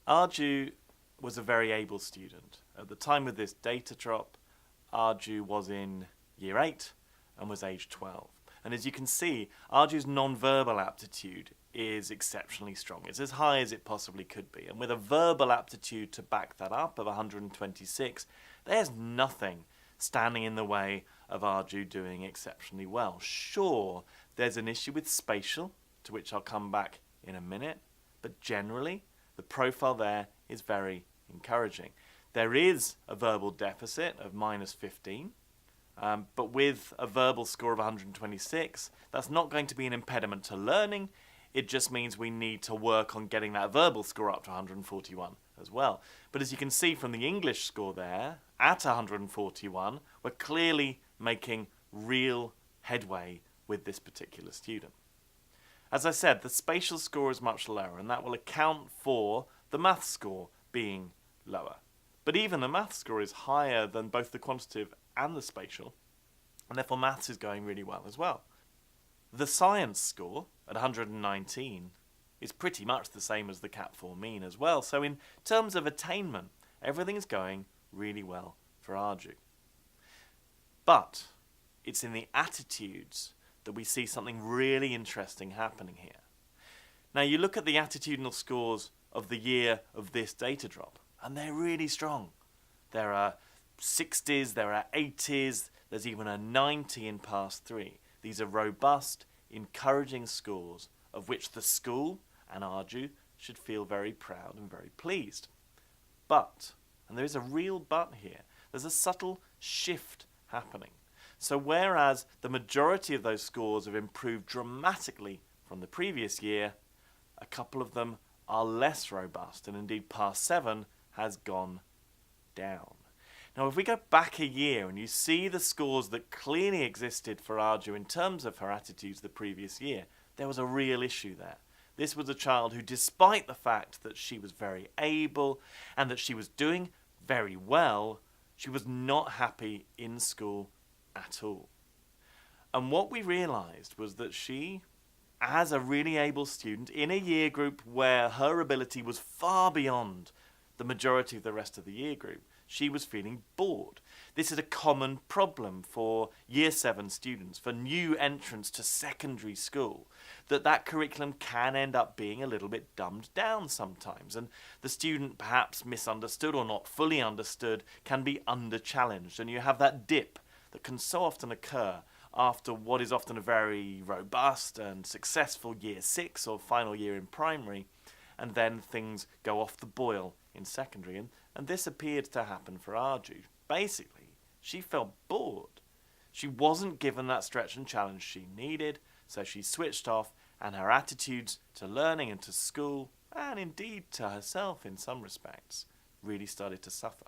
Arju was a very able student. At the time of this data drop, Arju was in year 8 and was aged 12. And as you can see, Arju's non-verbal aptitude is exceptionally strong. It's as high as it possibly could be. And with a verbal aptitude to back that up of 126, there's nothing standing in the way of Arju doing exceptionally well. Sure, there's an issue with spatial, to which I'll come back in a minute, but generally, the profile there is very encouraging. There is a verbal deficit of -15, but with a verbal score of 126, that's not going to be an impediment to learning. It just means we need to work on getting that verbal score up to 141 as well. But as you can see from the English score there, at 141, we're clearly making real headway with this particular student. As I said, the spatial score is much lower, and that will account for the maths score being lower. But even the maths score is higher than both the quantitative and the spatial, and therefore maths is going really well as well. The science score at 119 is pretty much the same as the CAT4 mean as well, so in terms of attainment, everything is going really well for Arju. But it's in the attitudes that we see something really interesting happening here. Now you look at the attitudinal scores of the year of this data drop, and they're really strong. There are 60s, there are 80s, there's even a 90 in pass 3. These are robust, encouraging scores of which the school and Arju should feel very proud and very pleased. But, and there is a real but here, there's a subtle shift happening. So whereas the majority of those scores have improved dramatically from the previous year, a couple of them are less robust, and indeed pass 7 has gone down. Now if we go back a year and you see the scores that clearly existed for Arju in terms of her attitudes the previous year, there was a real issue there. This was a child who, despite the fact that she was very able and that she was doing very well, she was not happy in school at all. And what we realised was that she, as a really able student, in a year group where her ability was far beyond the majority of the rest of the year group, she was feeling bored. This is a common problem for year 7 students, for new entrants to secondary school, that curriculum can end up being a little bit dumbed down sometimes, and the student perhaps misunderstood or not fully understood can be under-challenged, and you have that dip that can so often occur after what is often a very robust and successful year 6 or final year in primary, and then things go off the boil in secondary, and this appeared to happen for Arju. Basically, she felt bored. She wasn't given that stretch and challenge she needed, so she switched off, and her attitudes to learning and to school, and indeed to herself in some respects, really started to suffer.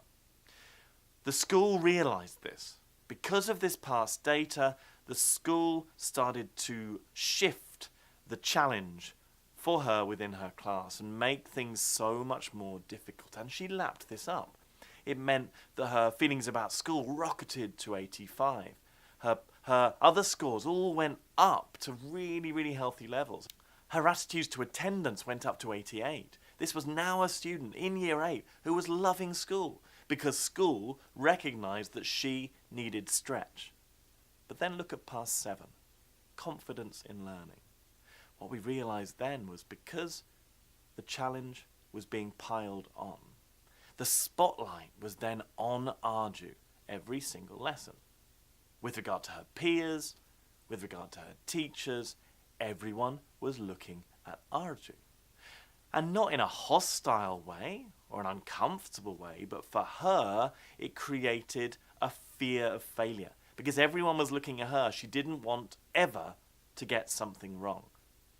The school realised this. Because of this past data, the school started to shift the challenge for her within her class and make things so much more difficult, and she lapped this up. It meant that her feelings about school rocketed to 85. Her other scores all went up to really, really healthy levels. Her attitudes to attendance went up to 88. This was now a student in year 8 who was loving school because school recognised that she needed stretch. But then look at past 7, confidence in learning. What we realised then was because the challenge was being piled on, the spotlight was then on Arju every single lesson. With regard to her peers, with regard to her teachers, everyone was looking at Arju. And not in a hostile way or an uncomfortable way, but for her, it created a fear of failure. Because everyone was looking at her, she didn't want ever to get something wrong.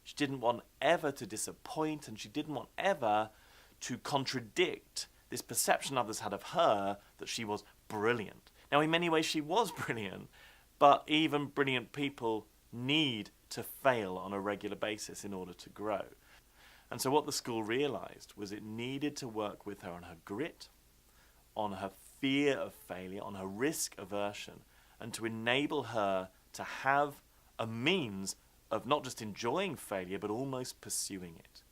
She didn't want ever to disappoint, and she didn't want ever to contradict this perception others had of her that she was brilliant. Now, in many ways, she was brilliant, but even brilliant people need to fail on a regular basis in order to grow. And so what the school realised was it needed to work with her on her grit, on her fear of failure, on her risk aversion, and to enable her to have a means of not just enjoying failure, but almost pursuing it.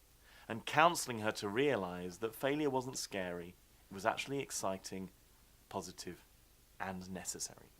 and counselling her to realise that failure wasn't scary, it was actually exciting, positive, and necessary.